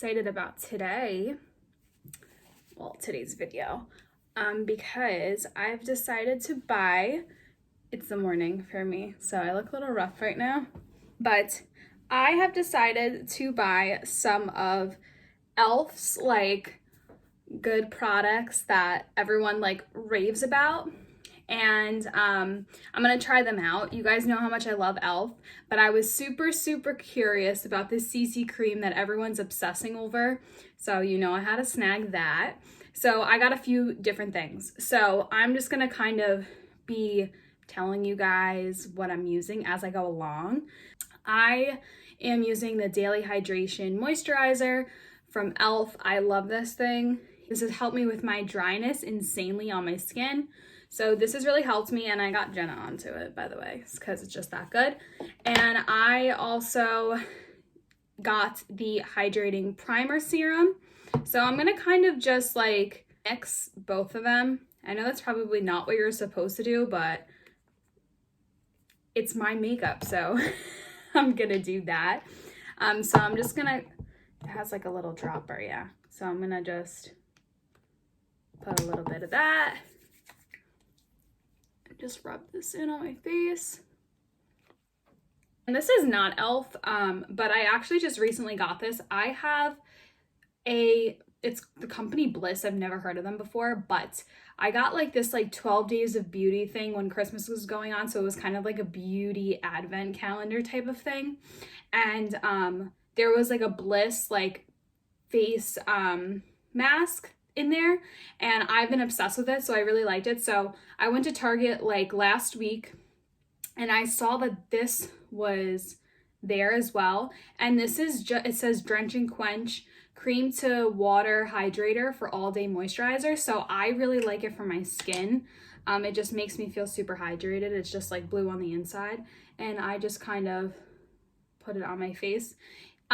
excited about today, well, today's video, because I've decided to buy, it's the morning for me, so I look a little rough right now, but I have decided to buy some of e.l.f.'s like good products that everyone like raves about. And I'm gonna try them out. You guys know how much I love e.l.f., but I was super curious about this CC cream that everyone's obsessing over. So you know I had to snag that. So I got a few different things. So I'm just gonna kind of be telling you guys what I'm using as I go along. I am using the Daily Hydration Moisturizer from e.l.f. I love this thing. This has helped me with my dryness insanely on my skin. So this has really helped me, and I got Jenna onto it, by the way, because it's just that good. And I also got the Hydrating Primer Serum. So I'm going to kind of just like mix both of them. I know that's probably not what you're supposed to do, but it's my makeup, so I'm going to do that. So I'm just going to, it has like a little dropper, yeah. So I'm going to just put a little bit of that. Just rub this in on my face. And this is not e.l.f., but I actually just recently got this. I have it's the company Bliss. I've never heard of them before, but I got like this like 12 days of beauty thing when Christmas was going on. So it was kind of like a beauty advent calendar type of thing. And there was like a Bliss like face mask in there, and I've been obsessed with it, so I really liked it. So I went to Target like last week and I saw that this was there as well, and this is it says Drench and Quench cream to water hydrator for all day moisturizer. So I really like it for my skin. It just makes me feel super hydrated. It's just like blue on the inside, and I just kind of put it on my face.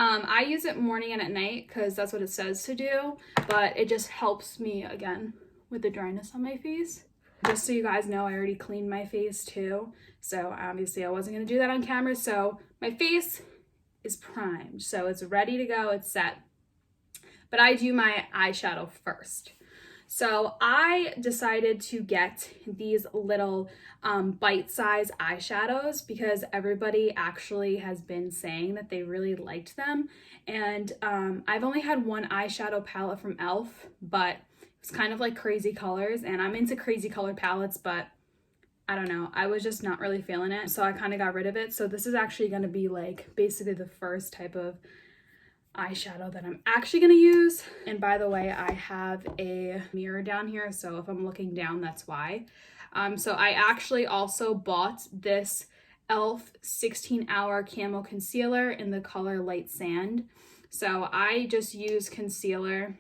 I use it morning and at night because that's what it says to do, but it just helps me again with the dryness on my face. Just so you guys know, I already cleaned my face too, so obviously I wasn't going to do that on camera. So my face is primed, so it's ready to go, it's set. But I do my eyeshadow first. So I decided to get these little bite-sized eyeshadows because everybody actually has been saying that they really liked them. And I've only had one eyeshadow palette from e.l.f., but it's kind of like crazy colors, and I'm into crazy color palettes, but I don't know, I was just not really feeling it, so I kind of got rid of it. So this is actually going to be like basically the first type of eyeshadow that I'm actually going to use. And by the way, I have a mirror down here, so if I'm looking down, that's why. So I actually also bought this e.l.f. 16-hour camo concealer in the color Light Sand. So I just use concealer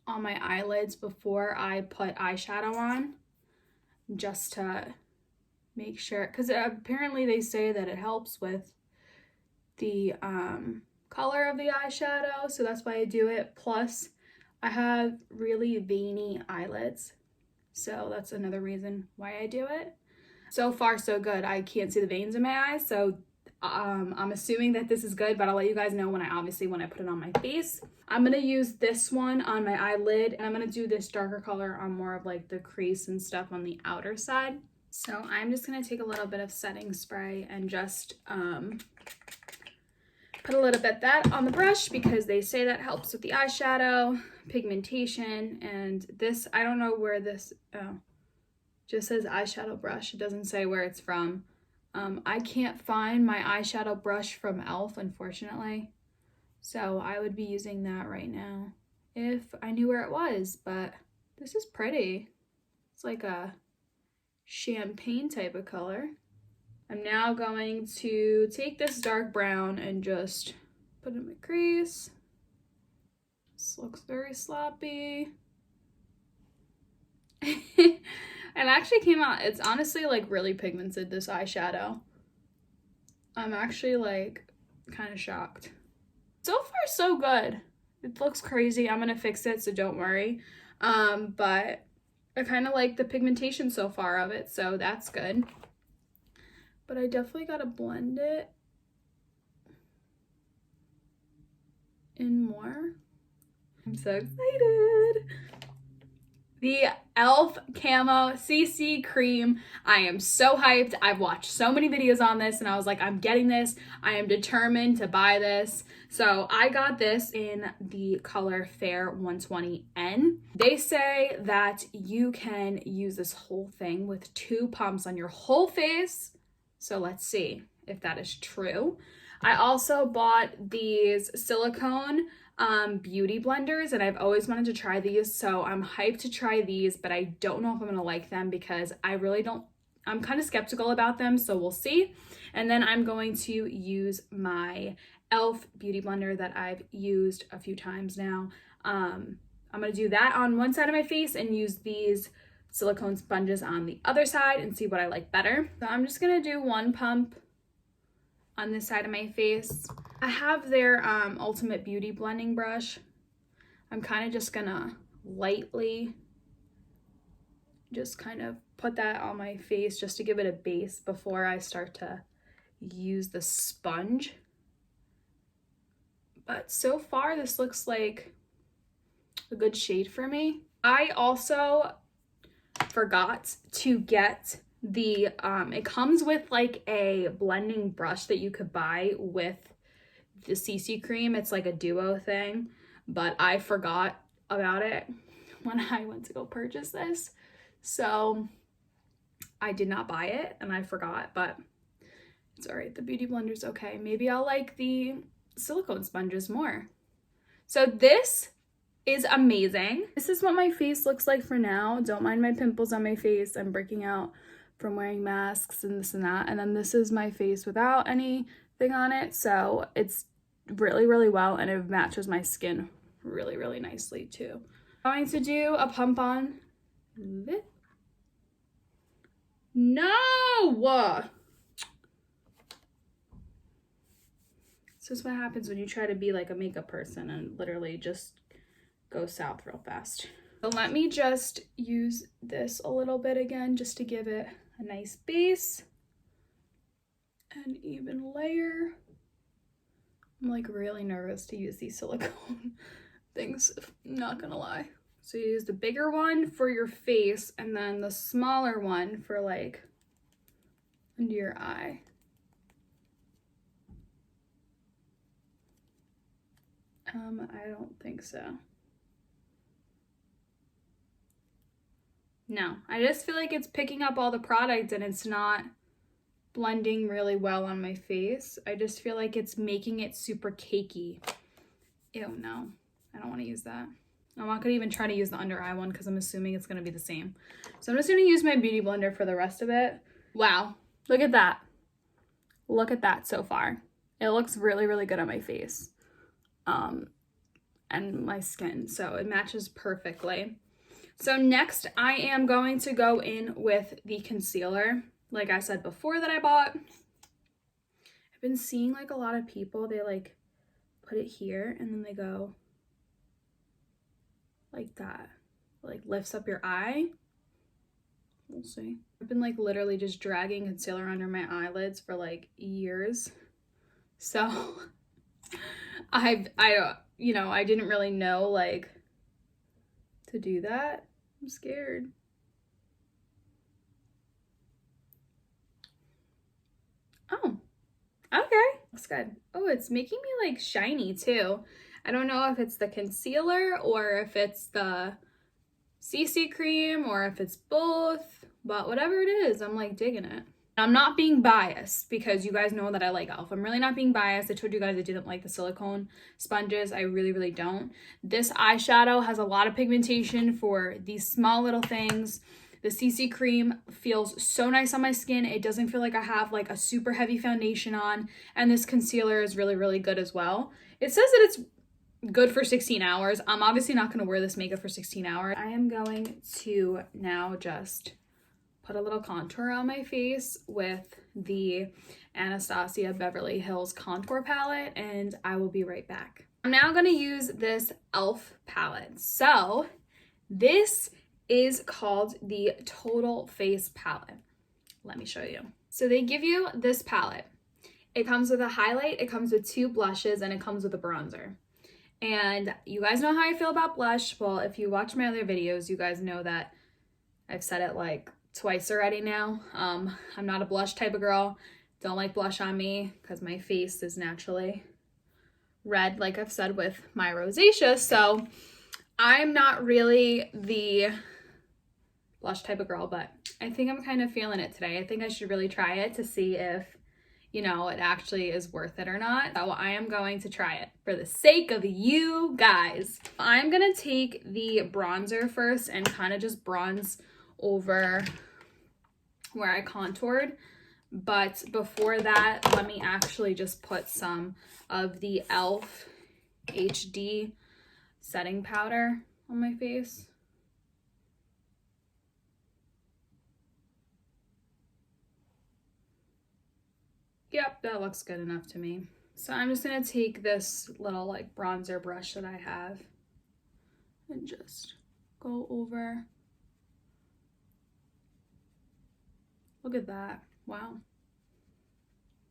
on my eyelids before I put eyeshadow on, just to make sure, because apparently they say that it helps with the color of the eyeshadow, so that's why I do it. Plus I have really veiny eyelids, so that's another reason why I do it. So far so good. I can't see the veins in my eyes, so I'm assuming that this is good, but I'll let you guys know when I put it on my face. I'm gonna use this one on my eyelid, and I'm gonna do this darker color on more of like the crease and stuff on the outer side. So I'm just gonna take a little bit of setting spray and just put a little bit of that on the brush because they say that helps with the eyeshadow, pigmentation, and this, I don't know where this, just says eyeshadow brush. It doesn't say where it's from. I can't find my eyeshadow brush from e.l.f., unfortunately. So I would be using that right now if I knew where it was, but this is pretty. It's like a champagne type of color. I'm now going to take this dark brown and just put it in my crease. This looks very sloppy. And it actually came out, it's honestly like really pigmented, this eyeshadow. I'm actually like kind of shocked. So far so good. It looks crazy. I'm gonna fix it, so don't worry. But I kind of like the pigmentation so far of it, so that's good. But I definitely gotta blend it in more. I'm so excited. The e.l.f. Camo CC Cream. I am so hyped. I've watched so many videos on this and I was like, I'm getting this. I am determined to buy this. So I got this in the color Fair 120N. They say that you can use this whole thing with 2 pumps on your whole face. So let's see if that is true. I also bought these silicone beauty blenders and I've always wanted to try these, so I'm hyped to try these, but I don't know if I'm gonna like them because I'm kind of skeptical about them, so we'll see. And then I'm going to use my e.l.f. beauty blender that I've used a few times now. I'm gonna do that on one side of my face and use these silicone sponges on the other side and see what I like better. So I'm just gonna do 1 pump on this side of my face. I have their Ultimate Beauty blending brush. I'm kind of just gonna lightly just kind of put that on my face just to give it a base before I start to use the sponge. But so far this looks like a good shade for me. I also forgot to get the it comes with like a blending brush that you could buy with the CC cream. It's like a duo thing, but I forgot about it when I went to go purchase this, so I did not buy it and I forgot, but it's all right. The beauty blender's okay. Maybe I'll like the silicone sponges more. So this is amazing. This is what my face looks like for now. Don't mind my pimples on my face. I'm breaking out from wearing masks and this and that. And then this is my face without anything on it. So it's really, really well, and it matches my skin really, really nicely too. I'm going to do a pump on. Move it. No! This is what happens when you try to be like a makeup person and literally just go south real fast. So let me just use this a little bit again just to give it a nice base and even layer. I'm like really nervous to use these silicone things, not gonna lie. So you use the bigger one for your face and then the smaller one for like under your eye. I don't think so. No, I just feel like it's picking up all the product and it's not blending really well on my face. I just feel like it's making it super cakey. Ew, no, I don't want to use that. I'm not gonna even try to use the under eye one because I'm assuming it's gonna be the same. So I'm just gonna use my beauty blender for the rest of it. Wow, look at that. Look at that so far. It looks really, really good on my face and my skin, so it matches perfectly. So next I am going to go in with the concealer, like I said before, that I bought. I've been seeing like a lot of people, they like put it here and then they go like that, like lifts up your eye. We'll see. I've been like literally just dragging concealer under my eyelids for like years. So I didn't really know like to do that. I'm scared. Oh, okay. Looks good. Oh, it's making me like shiny too. I don't know if it's the concealer or if it's the CC cream or if it's both, but whatever it is, I'm like digging it. I'm not being biased because you guys know that I like e.l.f. I'm really not being biased. I told you guys I didn't like the silicone sponges. I really, really don't. This eyeshadow has a lot of pigmentation for these small little things. The CC cream feels so nice on my skin. It doesn't feel like I have like a super heavy foundation on. And this concealer is really, really good as well. It says that it's good for 16 hours. I'm obviously not going to wear this makeup for 16 hours. I am going to now just put a little contour on my face with the Anastasia Beverly Hills contour palette, and I will be right back. I'm now going to use this e.l.f. palette. So this is called the Total Face palette. Let me show you. So they give you this palette. It comes with a highlight, it comes with 2 blushes, and it comes with a bronzer. And you guys know how I feel about blush. Well, if you watch my other videos, you guys know that I've said it like twice already now. I'm not a blush type of girl. Don't like blush on me because my face is naturally red, like I've said with my rosacea. So I'm not really the blush type of girl, but I think I'm kind of feeling it today. I think I should really try it to see if, you know, it actually is worth it or not. So I am going to try it for the sake of you guys. I'm gonna take the bronzer first and kind of just bronze over where I contoured. But before that, let me actually just put some of the e.l.f. HD setting powder on my face. Yep, that looks good enough to me. So I'm just gonna take this little like bronzer brush that I have and just go over. Look at that. Wow.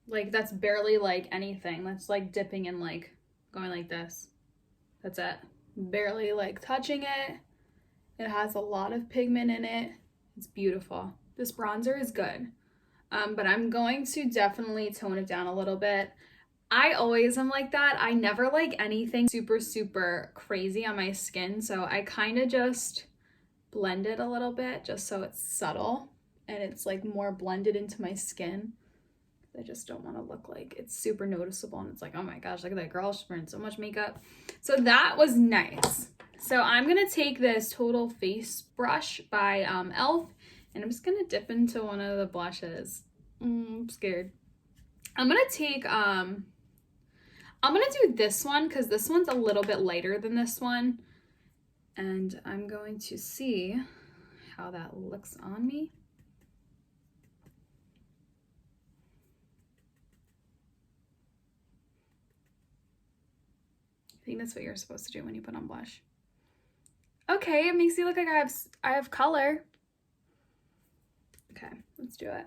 Like that's barely like anything. That's like dipping and like going like this. That's it. Barely like touching it. It has a lot of pigment in it. It's beautiful. This bronzer is good. But I'm going to definitely tone it down a little bit. I always am like that. I never like anything super crazy on my skin. So I kind of just blend it a little bit just so it's subtle and it's like more blended into my skin. I just don't want to look like it's super noticeable and it's like, oh my gosh, look at that girl, she's wearing so much makeup. So that was nice. So I'm gonna take this Total Face brush by e.l.f. and I'm just gonna dip into one of the blushes. I'm scared. I'm gonna take I'm gonna do this one because this one's a little bit lighter than this one, and I'm going to see how that looks on me. I think that's what you're supposed to do when you put on blush. Okay, it makes you look like I have color. Okay, let's do it.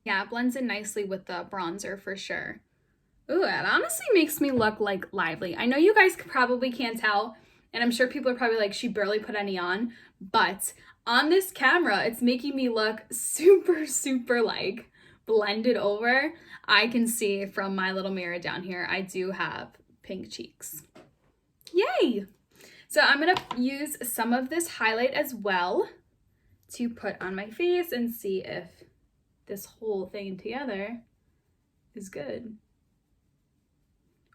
Yeah, it blends in nicely with the bronzer for sure. Ooh, it honestly makes me look like lively. I know you guys probably can't tell, and I'm sure people are probably like, she barely put any on, but on this camera, it's making me look super like blended over. I can see from my little mirror down here, I do have pink cheeks. Yay! So I'm gonna use some of this highlight as well to put on my face and see if this whole thing together is good.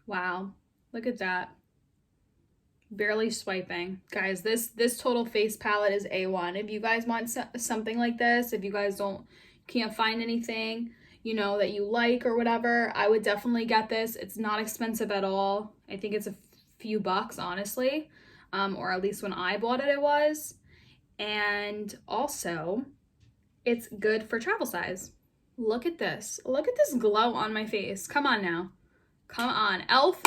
Wow, look at that. Barely swiping. Guys, this Total Face palette is A1. If you guys want something like this, if you guys can't find anything, you know, that you like or whatever, I would definitely get this. It's not expensive at all. I think it's a few bucks, honestly. Or at least when I bought it, it was. And also, it's good for travel size. Look at this. Look at this glow on my face. Come on now. Come on. e.l.f.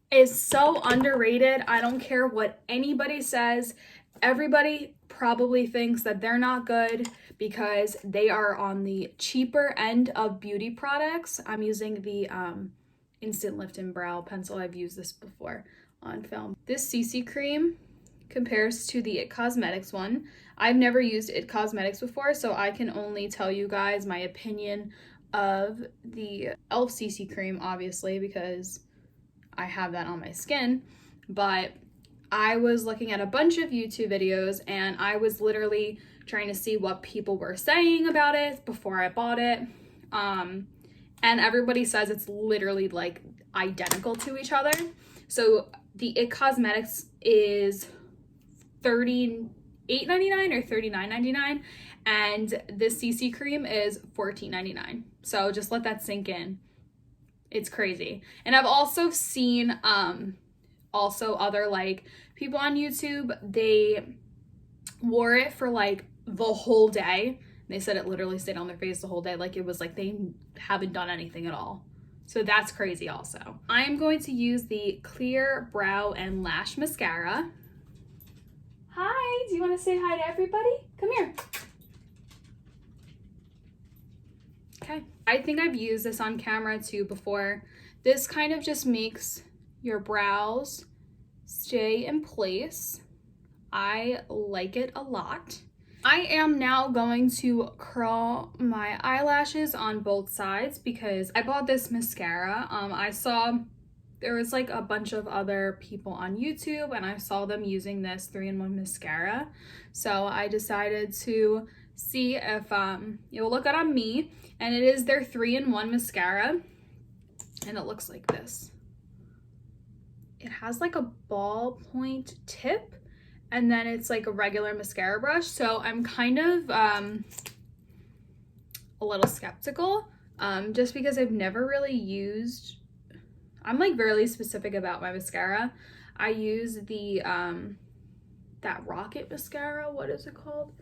is so underrated. I don't care what anybody says. Everybody probably thinks that they're not good because they are on the cheaper end of beauty products. I'm using the Instant Lift and Brow Pencil. I've used this before on film. This CC cream compares to the IT Cosmetics one. I've never used IT Cosmetics before, so I can only tell you guys my opinion of the e.l.f. CC cream, obviously, because I have that on my skin. But I was looking at a bunch of YouTube videos and I was literally trying to see what people were saying about it before I bought it. And everybody says it's literally like identical to each other. So the IT Cosmetics is $38.99 or $39.99, and this CC cream is $14.99. So just let that sink in. It's crazy. And I've also seen also other like people on YouTube, they wore it for like the whole day. They said it literally stayed on their face the whole day, like it was like they haven't done anything at all. So that's crazy also. I'm going to use the Clear Brow and Lash Mascara. Hi, do you want to say hi to everybody? Come here. Okay, I think I've used this on camera too before. This kind of just makes your brows stay in place. I like it a lot. I am now going to curl my eyelashes on both sides because I bought this mascara. I saw there was like a bunch of other people on YouTube and I saw them using this 3-in-1 mascara. So I decided to see if it will look good on me. And it is their 3-in-1 mascara. And it looks like this. It has like a ballpoint tip. And then it's like a regular mascara brush. So I'm kind of a little skeptical just because I've never really used, I'm like really specific about my mascara. I use the, that Rocket mascara. What is it called?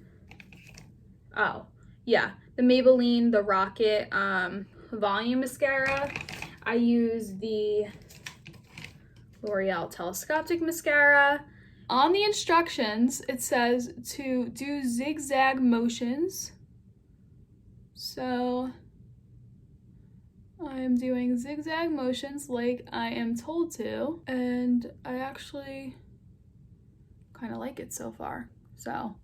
Oh, yeah. The Maybelline, the Rocket Volume Mascara. I use the L'Oreal Telescopic Mascara. On the instructions, it says to do zigzag motions. So I am doing zigzag motions like I am told to, and I actually kind of like it so far. So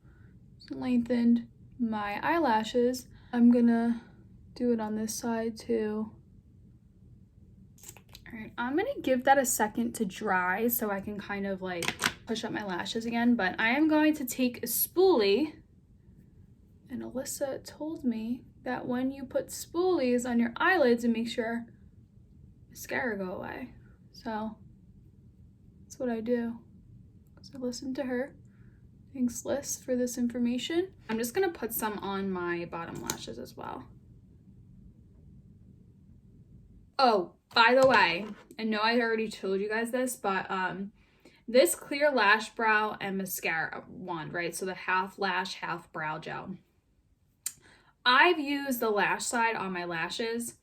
lengthened my eyelashes. I'm gonna do it on this side too. All right, I'm gonna give that a second to dry so I can kind of like push up my lashes again, but I am going to take a spoolie, and Alyssa told me that when you put spoolies on your eyelids, it makes your mascara go away. So that's what I do. So I listened to her. Thanks, Liz, for this information. I'm just gonna put some on my bottom lashes as well. Oh, by the way, I know I already told you guys this, but this clear lash brow and mascara wand, right? So the half lash, half brow gel. I've used the lash side on my lashes.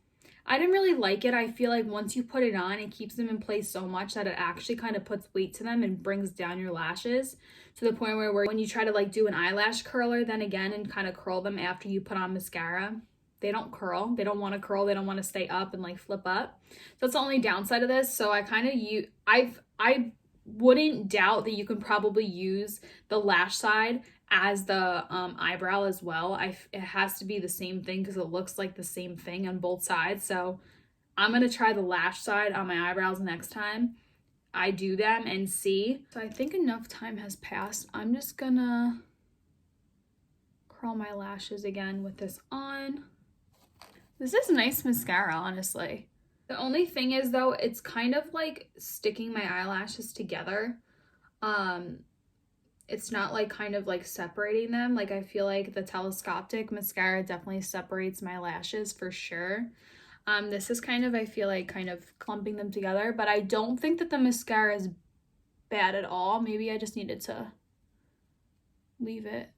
I didn't really like it. I feel like once you put it on, it keeps them in place so much that it actually kind of puts weight to them and brings down your lashes to the point where when you try to like do an eyelash curler then again and kind of curl them after you put on mascara, they don't curl. They don't want to curl. They don't want to stay up and like flip up. That's the only downside of this. So I kind of I wouldn't doubt that you can probably use the lash side as the eyebrow as well. It has to be the same thing because it looks like the same thing on both sides. So I'm gonna try the lash side on my eyebrows next time I do them and see. So I think enough time has passed. I'm just gonna curl my lashes again with this on. This is nice mascara, honestly. The only thing is though, it's kind of like sticking my eyelashes together. It's not like kind of like separating them. Like I feel like the telescopic mascara definitely separates my lashes for sure. This is kind of, I feel like kind of clumping them together, but I don't think that the mascara is bad at all. Maybe I just needed to leave it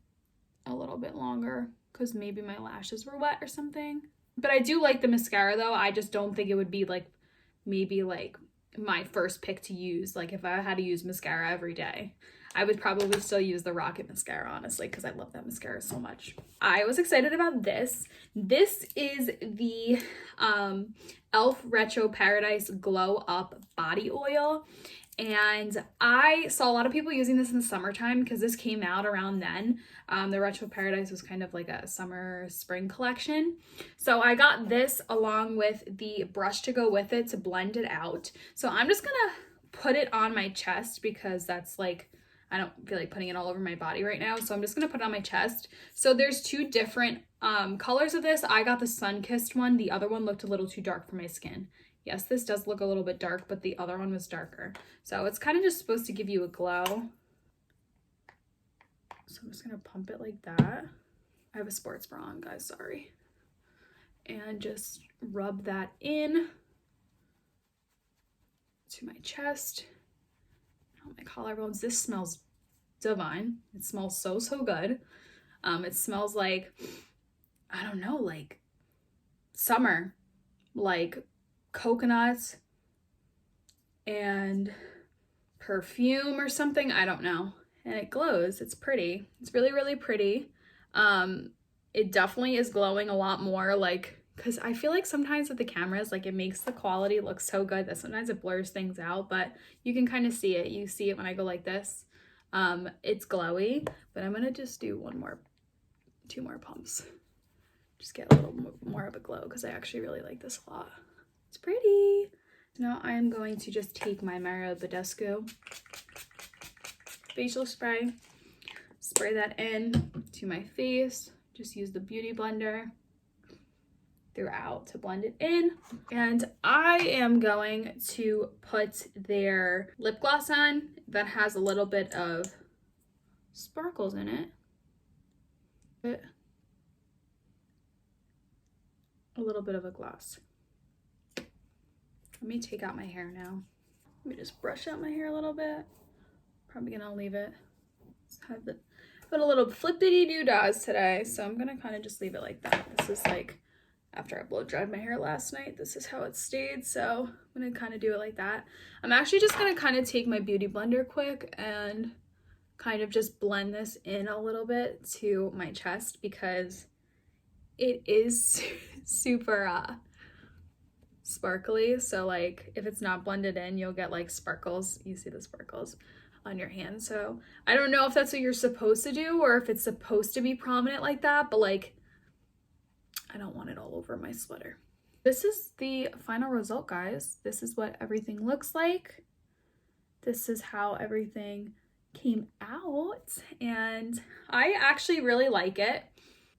a little bit longer because maybe my lashes were wet or something. But I do like the mascara though. I just don't think it would be like maybe like my first pick to use. Like if I had to use mascara every day, I would probably still use the Rocket mascara, honestly, because I love that mascara so much. I was excited about this. This is the e.l.f. Retro Paradise Glow Up Body Oil. And I saw a lot of people using this in the summertime because this came out around then. The Retro Paradise was kind of like a summer spring collection. So I got this along with the brush to go with it to blend it out. So I'm just gonna put it on my chest because that's like, I don't feel like putting it all over my body right now. So I'm just gonna put it on my chest. So there's two different colors of this. I got the sun-kissed one. The other one looked a little too dark for my skin. Yes, this does look a little bit dark, but the other one was darker. So it's kind of just supposed to give you a glow. So I'm just gonna pump it like that. I have a sports bra on, guys, sorry. And just rub that in to my chest. Oh my collarbones. This smells divine. It smells so, so good. It smells like, I don't know, like summer, like coconuts and perfume or something. I don't know. And it glows. It's pretty. It's really, really pretty. It definitely is glowing a lot more like because I feel like sometimes with the cameras, like it makes the quality look so good that sometimes it blurs things out, but you can kind of see it. You see it when I go like this. It's glowy, but I'm gonna just do two more pumps. Just get a little more of a glow because I actually really like this a lot. It's pretty. Now I'm going to just take my Mario Badescu facial spray, spray that in to my face. Just use the Beauty Blender throughout to blend it in. And I am going to put their lip gloss on that has a little bit of sparkles in it. A little bit of a gloss. Let me take out my hair now. Let me just brush out my hair a little bit. Probably gonna leave it. Have a little flippity-doo-dahs today, so I'm gonna kind of just leave it like that. This is like after I blow dried my hair last night. This is how it stayed, so I'm gonna kind of do it like that. I'm actually just gonna kind of take my Beauty Blender quick and kind of just blend this in a little bit to my chest because it is super sparkly. So like if it's not blended in, you'll get like sparkles. You see the sparkles on your hand. So I don't know if that's what you're supposed to do or if it's supposed to be prominent like that, but like I don't want it all over my sweater. This is the final result, guys. This is what everything looks like. This is how everything came out, and I actually really like it.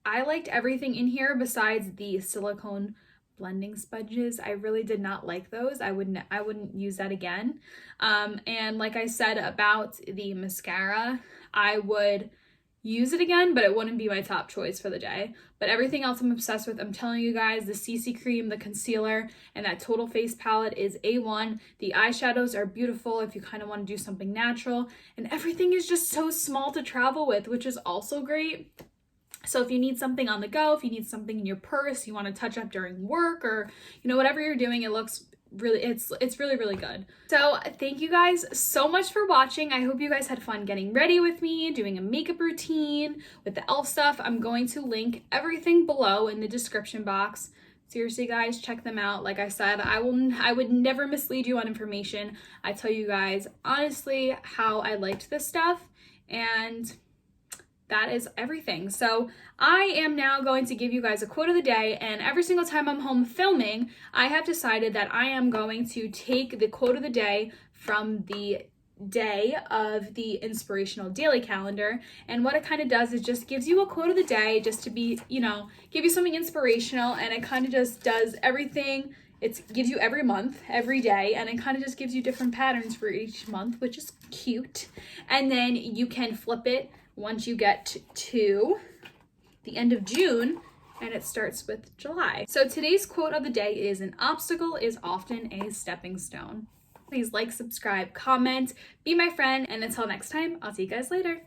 I liked everything in here besides the silicone blending sponges. I really did not like those. I wouldn't use that again. And like I said about the mascara, I would use it again, but it wouldn't be my top choice for the day. But everything else I'm obsessed with. I'm telling you guys, the CC cream, the concealer, and that Total Face palette is A1. The eyeshadows are beautiful if you kind of want to do something natural, and everything is just so small to travel with, which is also great. So if you need something on the go, if you need something in your purse, you want to touch up during work, or whatever you're doing, it looks really, it's really, really good. So thank you guys so much for watching. I hope you guys had fun getting ready with me, doing a makeup routine with the e.l.f. stuff. I'm going to link everything below in the description box. Seriously, guys, check them out. Like I said, I would never mislead you on information. I tell you guys honestly how I liked this stuff, and that is everything. So I am now going to give you guys a quote of the day, and every single time I'm home filming, I have decided that I am going to take the quote of the day from the day of the inspirational daily calendar. And what it kind of does is just gives you a quote of the day just to be, give you something inspirational, and it kind of just does everything. It gives you every month, every day, and it kind of just gives you different patterns for each month, which is cute. And then you can flip it once you get to the end of June, and it starts with July. So today's quote of the day is, "An obstacle is often a stepping stone." Please like, subscribe, comment, be my friend, and until next time, I'll see you guys later.